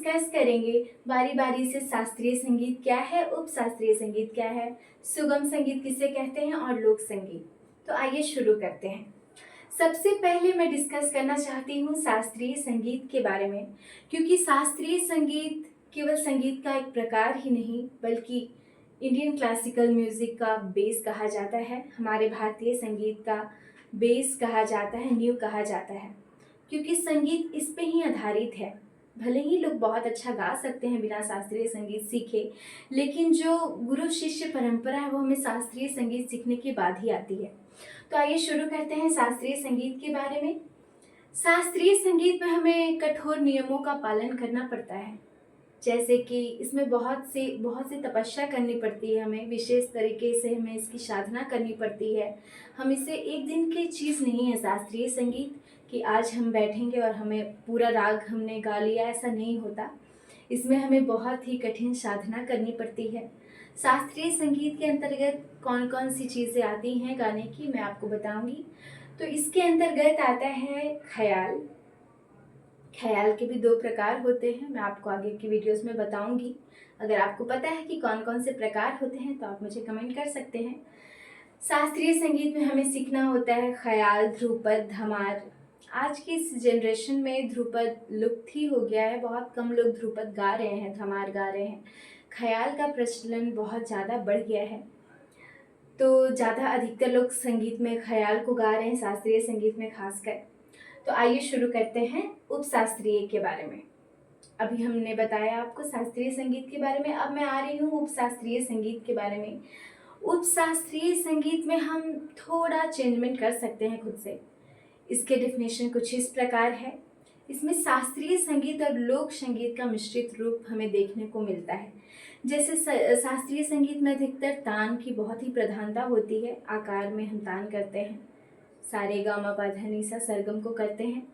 Discuss करेंगे बारी बारी से शास्त्रीय संगीत क्या है, उपशास्त्रीय संगीत क्या है, सुगम संगीत किसे कहते हैं और लोक संगीत। तो आइए शुरू करते हैं। सबसे पहले मैं डिस्कस करना चाहती हूँ शास्त्रीय संगीत के बारे में, क्योंकि शास्त्रीय संगीत केवल संगीत का एक प्रकार ही नहीं बल्कि इंडियन क्लासिकल म्यूज़िक का बेस कहा जाता है। हमारे भारतीय संगीत का बेस कहा जाता है, नींव कहा जाता है, क्योंकि संगीत इस पे ही आधारित है। भले ही लोग बहुत अच्छा गा सकते हैं बिना शास्त्रीय संगीत सीखे, लेकिन जो गुरु शिष्य परंपरा है वो हमें शास्त्रीय संगीत सीखने के बाद ही आती है। तो आइए शुरू करते हैं शास्त्रीय संगीत के बारे में। शास्त्रीय संगीत में हमें कठोर नियमों का पालन करना पड़ता है, जैसे कि इसमें बहुत सी तपस्या करनी पड़ती है, हमें विशेष तरीके से हमें इसकी साधना करनी पड़ती है। हम इसे एक दिन की चीज़ नहीं है शास्त्रीय संगीत कि आज हम बैठेंगे और हमें पूरा राग हमने गा लिया, ऐसा नहीं होता। इसमें हमें बहुत ही कठिन साधना करनी पड़ती है। शास्त्रीय संगीत के अंतर्गत कौन कौन सी चीज़ें आती हैं गाने की, मैं आपको बताऊंगी। तो इसके अंतर्गत आता है ख्याल। ख्याल के भी दो प्रकार होते हैं, मैं आपको आगे की वीडियोस में बताऊंगी। अगर आपको पता है कि कौन कौन से प्रकार होते हैं तो आप मुझे कमेंट कर सकते हैं। शास्त्रीय संगीत में हमें सीखना होता है ख्याल, ध्रुपद, धमार। आज की इस जनरेशन में ध्रुपद लुप्त ही हो गया है, बहुत कम लोग ध्रुपद गा रहे हैं, धमार गा रहे हैं। ख्याल का प्रचलन बहुत ज़्यादा बढ़ गया है, तो ज़्यादा अधिकतर लोग संगीत में ख्याल को गा रहे हैं, शास्त्रीय संगीत में खासकर। तो आइए शुरू करते हैं उपशास्त्रीय के बारे में। अभी हमने बताया आपको शास्त्रीय संगीत के बारे में, अब मैं आ रही हूँ उपशास्त्रीय संगीत के बारे में। उपशास्त्रीय संगीत में हम थोड़ा चेंजमेंट कर सकते हैं खुद से। इसके डेफिनेशन कुछ इस प्रकार है। इसमें शास्त्रीय संगीत और लोक संगीत का मिश्रित रूप हमें देखने को मिलता है। जैसे शास्त्रीय संगीत में अधिकतर तान की बहुत ही प्रधानता होती है, आकार में हम तान करते हैं, सारे गा मा पा धा नी सा सरगम को करते हैं।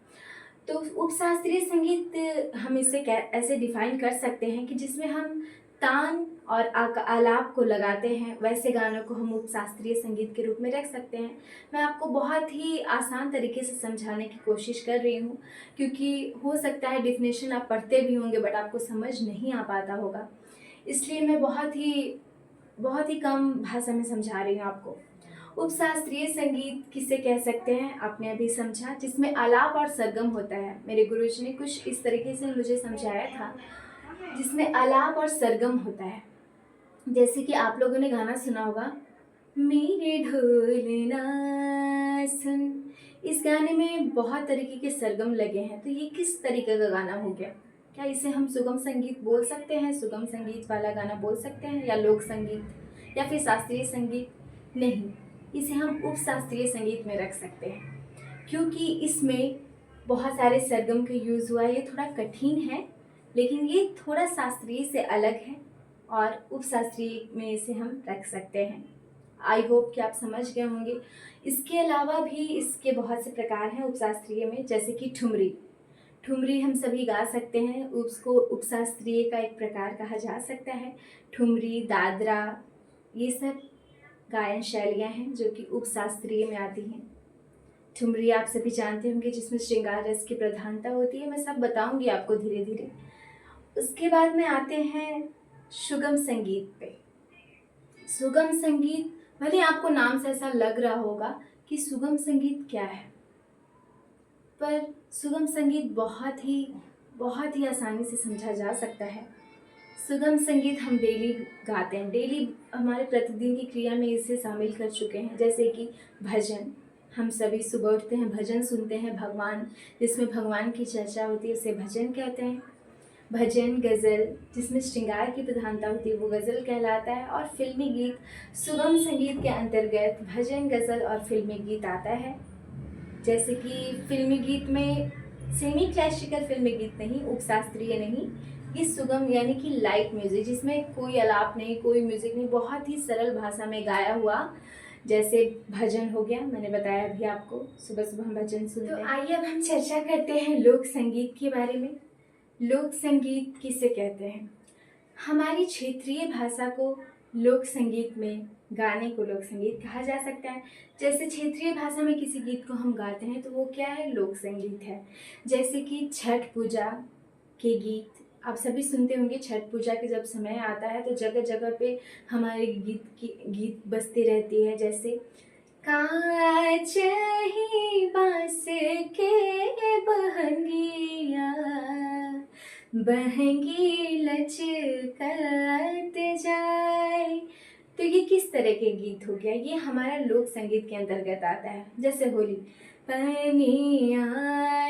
तो उपशास्त्रीय संगीत हम इसे ऐसे डिफाइन कर सकते हैं कि जिसमें हम तान और आलाप को लगाते हैं, वैसे गानों को हम उपशास्त्रीय संगीत के रूप में रख सकते हैं। मैं आपको बहुत ही आसान तरीके से समझाने की कोशिश कर रही हूँ, क्योंकि हो सकता है डेफिनेशन आप पढ़ते भी होंगे बट आपको समझ नहीं आ पाता होगा, इसलिए मैं बहुत ही कम भाषा में समझा रही हूँ आपको। उपशास्त्रीय संगीत किसे कह सकते हैं आपने अभी समझा, जिसमें आलाप और सरगम होता है। मेरे गुरुजी ने कुछ इस तरीके से मुझे समझाया था, जिसमें आलाप और सरगम होता है। जैसे कि आप लोगों ने गाना सुना होगा, मेरे ढोलना सुन। इस गाने में बहुत तरीके के सरगम लगे हैं, तो ये किस तरीके का गाना हो गया? क्या इसे हम सुगम संगीत बोल सकते हैं, सुगम संगीत वाला गाना बोल सकते हैं, या लोक संगीत या फिर शास्त्रीय संगीत? नहीं, इसे हम उपशास्त्रीय संगीत में रख सकते हैं, क्योंकि इसमें बहुत सारे सरगम का यूज़ हुआ है। ये थोड़ा कठिन है, लेकिन ये थोड़ा शास्त्रीय से अलग है और उपशास्त्रीय में इसे हम रख सकते हैं। आई होप कि आप समझ गए होंगे। इसके अलावा भी इसके बहुत से प्रकार हैं उपशास्त्रीय में, जैसे कि ठुमरी। ठुमरी हम सभी गा सकते हैं, उसको उपशास्त्रीय का एक प्रकार कहा जा सकता है। ठुमरी, दादरा, ये सब गायन शैलियाँ हैं जो कि उपशास्त्रीय में आती हैं। ठुमरी आप सभी जानते होंगे, जिसमें श्रृंगार रस की प्रधानता होती है। मैं सब बताऊंगी आपको धीरे धीरे। उसके बाद में आते हैं सुगम संगीत पे। सुगम संगीत, भले आपको नाम से ऐसा लग रहा होगा कि सुगम संगीत क्या है, पर सुगम संगीत बहुत ही आसानी से समझा जा सकता है। सुगम संगीत हम डेली गाते हैं, डेली हमारे प्रतिदिन की क्रिया में इसे शामिल कर चुके हैं। जैसे कि भजन, हम सभी सुबह उठते हैं, भजन सुनते हैं, भगवान, जिसमें भगवान की चर्चा होती है उसे भजन कहते हैं। भजन, गज़ल, जिसमें श्रृंगार की प्रधानता होती है वो गज़ल कहलाता है। और फिल्मी गीत सुगम संगीत के अंतर्गत भजन, गज़ल और फिल्मी गीत आता है। जैसे कि फिल्मी गीत में सेमी क्लासिकल फिल्मी गीत नहीं, उपशास्त्रीय नहीं, ये सुगम यानी कि लाइट म्यूज़िक, जिसमें कोई आलाप नहीं, कोई म्यूज़िक नहीं, बहुत ही सरल भाषा में गाया हुआ, जैसे भजन हो गया, मैंने बताया अभी आपको, सुबह सुबह हम भजन सुनते हैं। तो आइए अब हम चर्चा करते हैं लोक संगीत के बारे में। लोक संगीत किसे कहते हैं? हमारी क्षेत्रीय भाषा को लोक संगीत में, गाने को लोक संगीत कहा जा सकता है। जैसे क्षेत्रीय भाषा में किसी गीत को हम गाते हैं तो वो क्या है? लोक संगीत है। जैसे कि छठ पूजा के गीत, आप सभी सुनते होंगे छठ पूजा के जब समय आता है तो जगह जगह पे हमारे गीत बजते रहती है, जैसे कांच ही बांस के बहंगिया बहंगी लचकत जाए। तो ये किस तरह के गीत हो गया, ये हमारा लोक संगीत के अंतर्गत आता है। जैसे होली, पनिया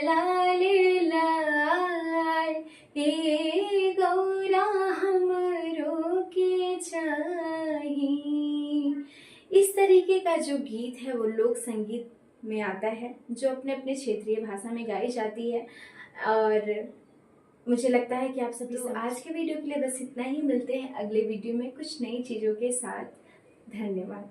लाल लाल ए गौरा हमरो के चाही। इस तरीके का जो गीत है वो लोक संगीत में आता है, जो अपने अपने क्षेत्रीय भाषा में गाई जाती है। और मुझे लगता है कि आप सभी तो आज के वीडियो के लिए बस इतना ही। मिलते हैं अगले वीडियो में कुछ नई चीज़ों के साथ। धन्यवाद।